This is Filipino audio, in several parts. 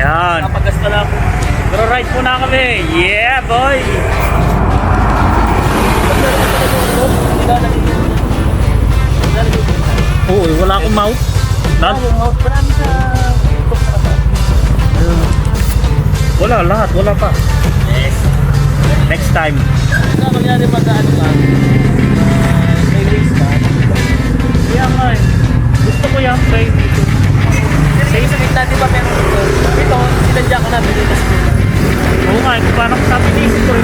Yan. Napagas pa na ako. Pero ride po na kami. Yeah, boy! Oo, wala akong mouth. Yung out pa namin sa... Wala, lahat. Wala pa. Yes. Next time. Ano nangyari pa sa ano ka? May race ka? Kaya nga eh. Gusto ko yung try dito. Kasi sa gitna, di ba meron dito? Ito, sinadya ko na dito sa gitna. Oo nga, ito parang sabi ni Isidro.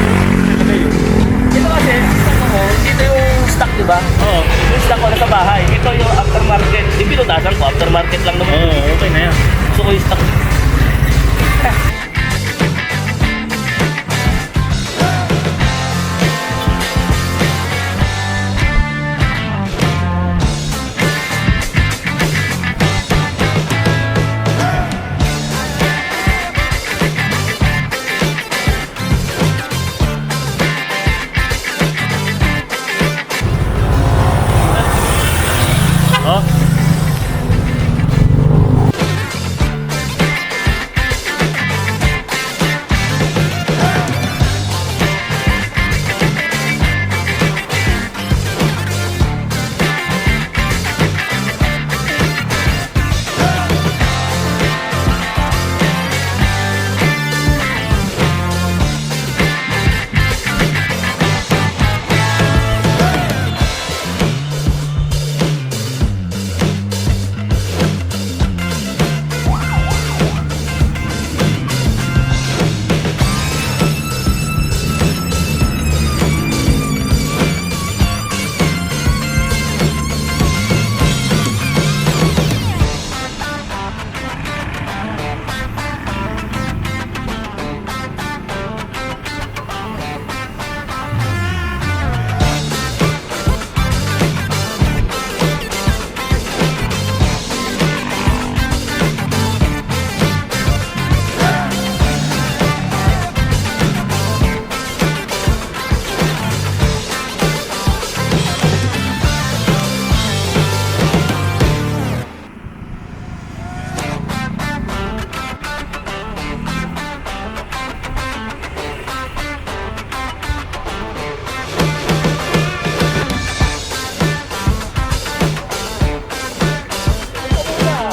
Ito kasi, stock ko, dito yung stock, di ba? Oo. Yung stock ko na sa bahay. Ito yung aftermarket. Di pinutasan ko, aftermarket lang naman. Oo, okay na yan. Gusto ko yung stock.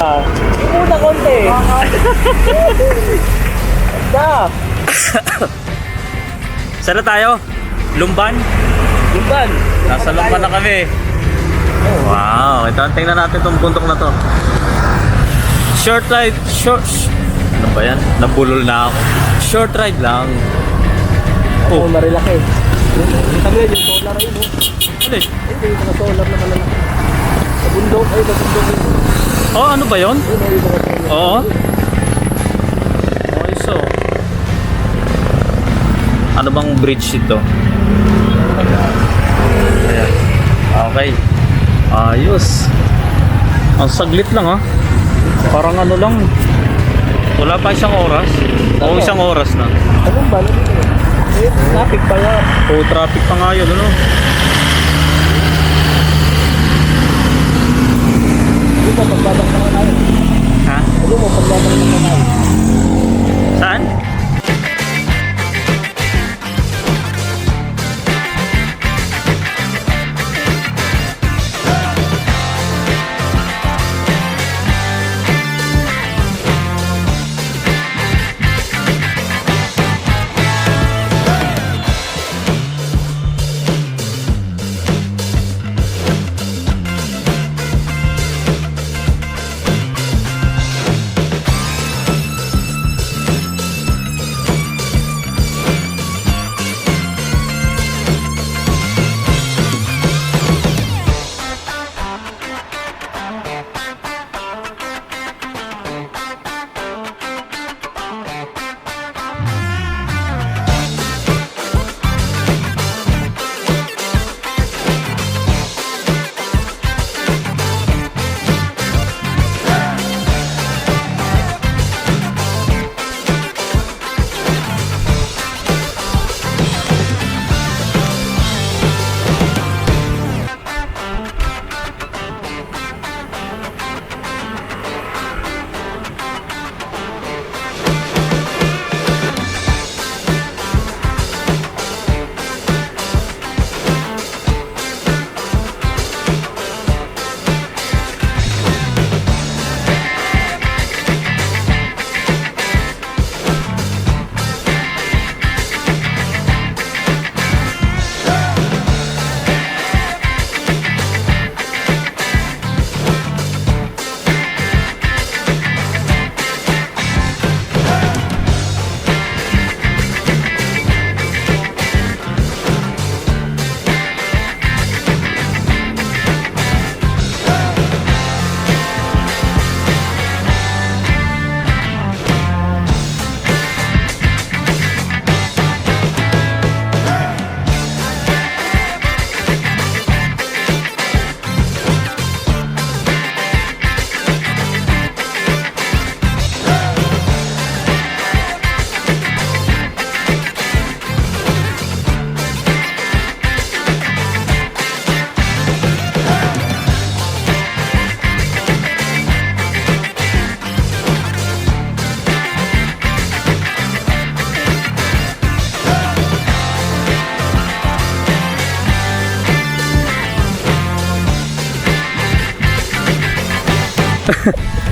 Oh. Yung una konti. Ganda. Saan na tayo? Lumban? Lumban. Nasa Lumban na kami. Wow, ito, tingnan natin itong bundok na to. Short ride, ano ba yan? Nabulol na ako. Short ride lang. Oh, marilaki. Yung kami yung solar ay mo. Ano eh? Hindi, yung mga solar na malalaki. Sa bundok, ay, sa bundok yun. Oh, ano ba yun? Yun, ay, yung mga solar. Oo. Okay, so. Ano bang bridge ito? Ayan. Okay. Ayos. Ang saglit lang ha. Parang ano lang. Wala pa isang oras. O isang oras na. Anong ba? Eh, traffic pa yan. O traffic pa nga yun, ano? Hindi mo, pagbabak naman tayo. Ha? Hindi mo, pagbabak naman tayo. Saan?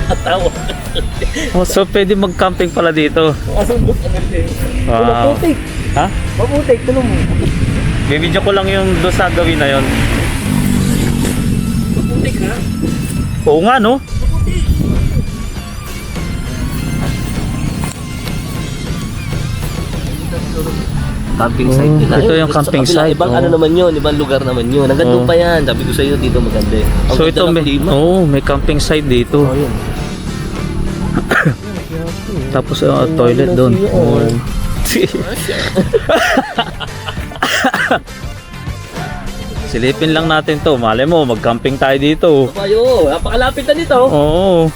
Atawa. Oh, so pwede mag-camping pala dito. Asundot agad eh. Wow. Maputik. Ha? Maputik, tulong mo. Bibidyo ko lang yung doon sa gawin na yon. Maputik ha? Oo nga, no? Camping site nila. Ito yung camping Sa kabila, site, Ibang oh. ano naman yun, ibang lugar naman yun. Hanggang doon pa yan. Sabi ko sa iyo dito maganda eh. Ang So ganda ito ng may, klima. may camping site dito. Oh, yun. Tapos toilet doon. Oh. Silipin lang natin to. Malay mo, mag-camping tayo dito. Ayo, napakalapit na nito. Oo.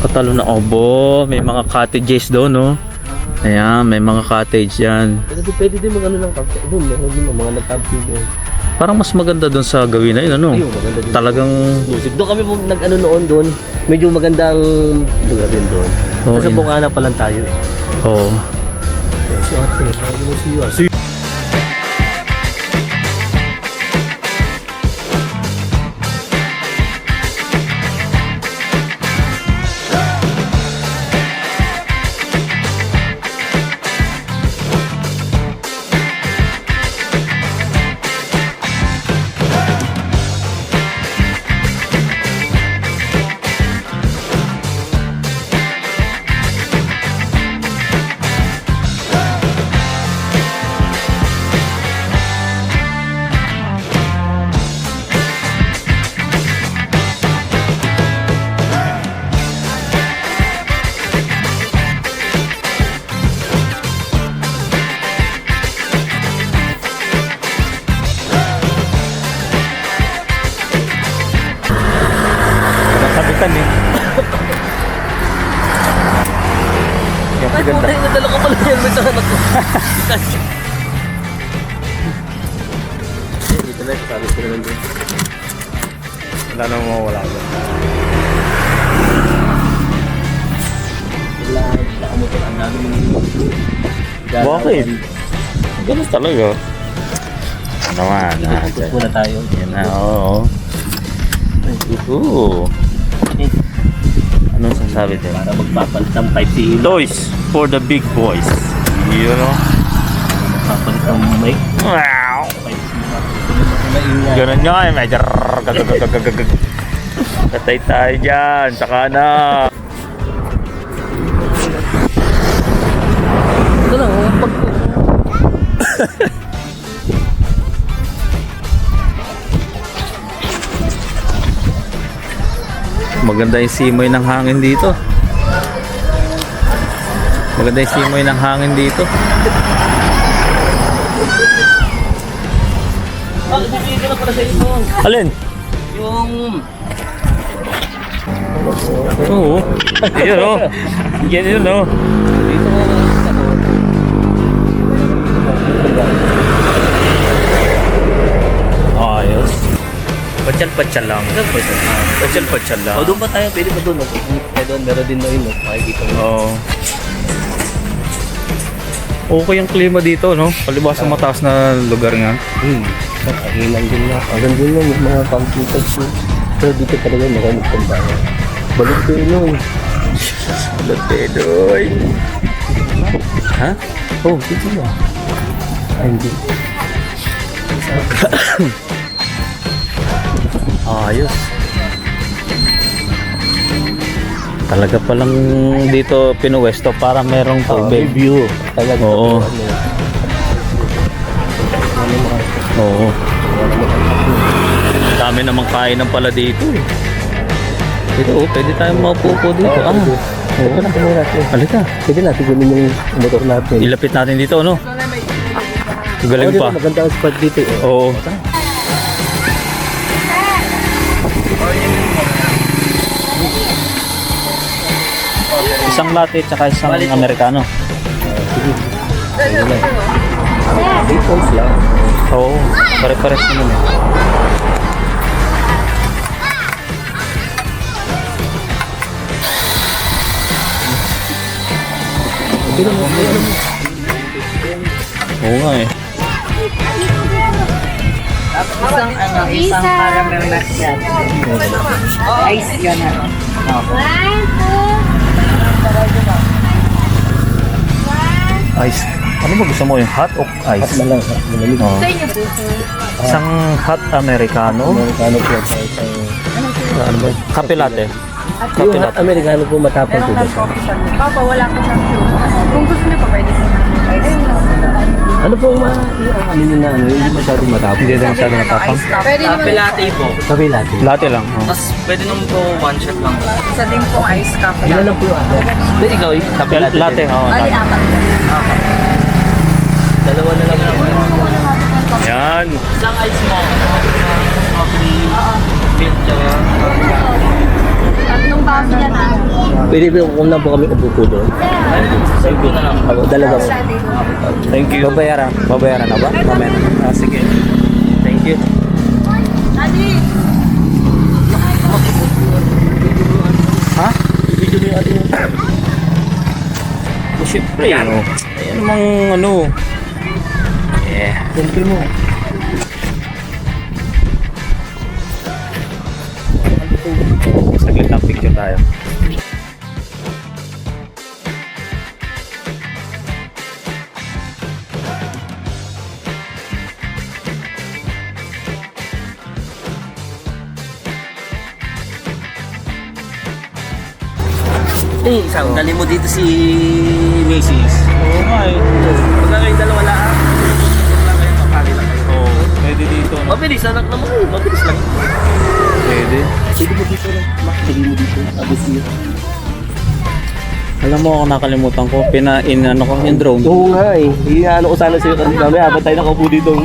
Katalo na obo. May mga cottages doon, no? Ayan, may mga cottage yan. Pwede din mag-ano ng camping. Doon, meron din mga nag-camping doon. Parang mas maganda doon sa gawin na yun, ano? Ayun, maganda din. Talagang... Exclusive. Doon kami nag-ano noon doon. Medyo magandang lugar din doon. Oo, Nasa yun. Bungana pa lang tayo. Oo. Si ate, marami mo siya. Nakabitan eh. Ay, puta, nadala ko pala yan. May tahanak ko. Dito na, sabi ko naman doon. Wala na mawawala doon. Wala, nakamotor ang namin. Bakit? Ganun talaga. Naman, Ikot muna tayo. yan na, oo. Ooh. Anong sasabi din? Para magpapalit ng 5 kilo. Toys for the big boys. You know? Magpapalit ng mic. Wow! 5 kilo. Maingay. Ganun nga eh, medyo gagagagagagag. Katay tayo dyan, saka na. Ito lang, pag... Maganda yung simoy ng hangin dito. Maganda yung simoy ng hangin dito. Bibigyan ko na pala sa inyo. Alin? Yung... Oo. Yun o. Yan yun o. Dito ko Ayos. Patsal-patsal lang. Patsal-patsal lang. O, doon pa tayo. Pwede pa doon. Kaya doon, meron din na yun. Makikita mo. Oo. Okay ang klima dito, no? Palibas sa mataas na lugar nga. Kahilan din na. Hanggang din lang yung mga camping sites mo. Pero dito talaga maraming pagbayan. Balik ko yun yun. Latedoy. Ha? Oh, dito na. Ay, hindi. Ayos. Talaga palang dito pinuwesto para merong tubig. View. Talaga. Oo. Oo. Dami namang kainan pala dito. Dito, oh, pwede tayong maupo dito. Oo. Halika. Pwede natin gawin yung motor natin. Ilapit natin dito, no? Galing pa. Maganda ang spot dito. Oo. Isang latte tsaka isang Amerikano. Details lang. Oo. Pare-pares naman eh. Oo nga eh. Isang caramel macchiato. Ice yun na. Ice. Ano ba gusto mo, yung hot o At ice? malang, malamig. Oh. Sa inyo po, sir. Isang hot Americano. Amerikano po sa isang... Ano ba? Kape latte. Yung Kape hot latte. Amerikano po matapang po ba siya? Papa, wala ko siyang shoes. Kung gusto niyo pa, pwede ko Ano po yung ano yun na ano, hindi masyadong matapang. Hindi na masyado matapang. Pwede naman. Kape latte po. Kape latte. Latte lang. Oh. Tapos pwede naman po one shot lang. Isa din po ice coffee. Ilan lang po yung ano? Hindi, ikaw yung kape latte. Latte, oh. Ali, apat. Dalawa na lang po. Yan. Isang ice mo. Coffee. Milk. Tsaka. Tatlong baso yan ah. Pwede po kung lang po kami upo doon. Save ko na lang. Ako, dalawa po. Thank you. Babayaran. Babayaran na ba? Mamaya. Ah, sige. Thank you. Ali! Ha? Video mo yung ating... Oh, syempre, ano. Ayan namang, ano. Yeah. Siyempre mo. Saglit lang picture tayo. Eh, isang dali mo dito si Macy's. Oo nga eh. Pagka kayong dalawa lang. Lang kayo, papali lang kayo. Oo. Pwede dito. No? Mabilis, anak naman kayo. Mabilis lang. Pwede. Pwede mo dito lang. Pwede mo dito. Abis niyo. Alam mo ako nakalimutan ko. Ano ko yung drone. Oo nga eh. Ano ko sana sa'yo kasi kami. Habang tayo nakaupo dito.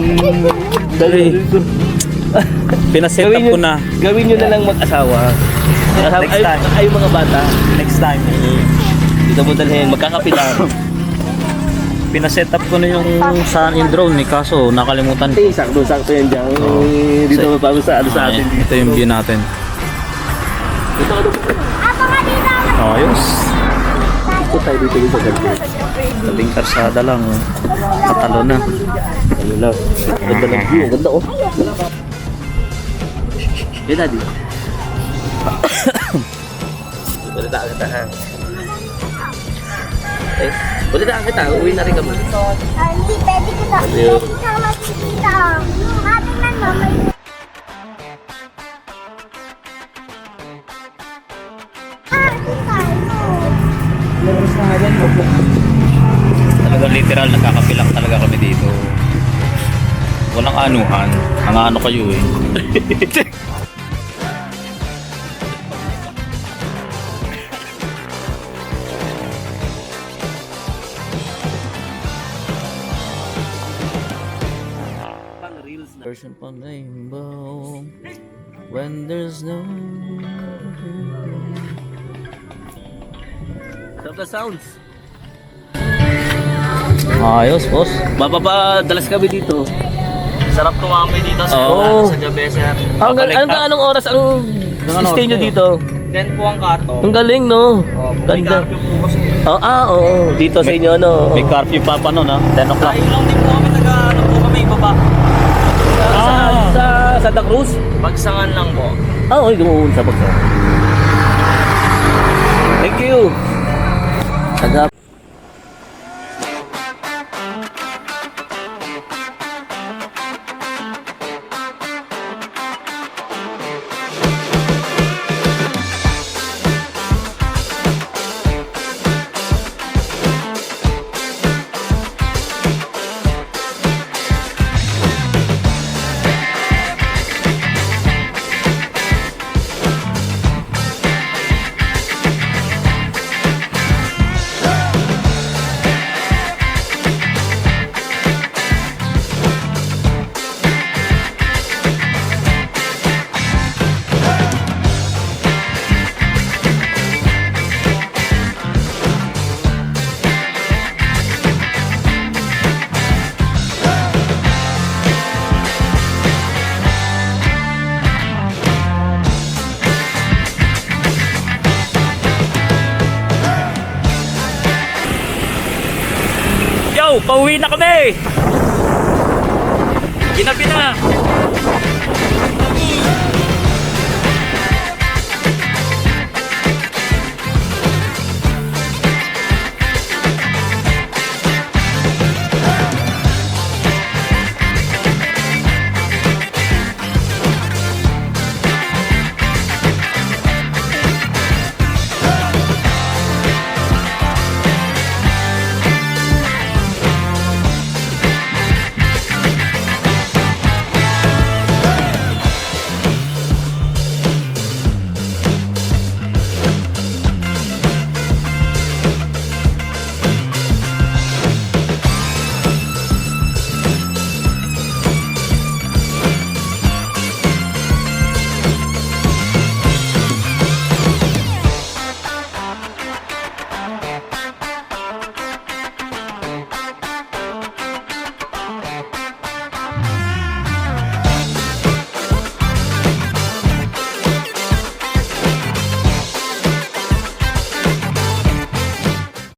Dali dito. Pinaset up ko na. Gawin nyo na lang mag-asawa. Next time. Ay mga bata. Next time. Dito mo dalhin. Magkakapitan. Pinaset up ko na yung saan yung drone eh. Kaso nakalimutan ko. Eh, sakto yan dyan. Oo. Dito mo pa sa ano sa atin. Ito yung view natin. Dito ka dito. Ayos. Dito tayo dito sa ganito. Tabing karsada lang. Oh. Katalo na. Ano lang. Ganda ng view. Ganda oh. Eh, daddy. Balitaan kita ha. Eh, balitaan kita. Uwi na rin kami. Hindi, pwede kita. Ano? Pwede kita makikita. Hatingnan mo. Talagang literal nagkakapilang talaga kami dito. Walang anuhan. Ang ano kayo eh. Version pa rainbow when there's no Sarap na sounds. ayos boss. Mapapadalas kami dito. Sarap tumambay dito sa, Oo. sa gabi, sir. Anong oras ang stay nyo dito? 10 po ang kato. Ang galing no? May Ganda. curfew po kasi. Oo. Dito sa inyo no? May curfew pa pa noon ha. 10 o'clock. Tayo lang din po kami ano po kami, baba. Sa Santa Cruz? Bagsangan lang po. Oo, gumuun sa bagsa. Thank you. Sagap. Yo, pauwi na kami! Ginabi na!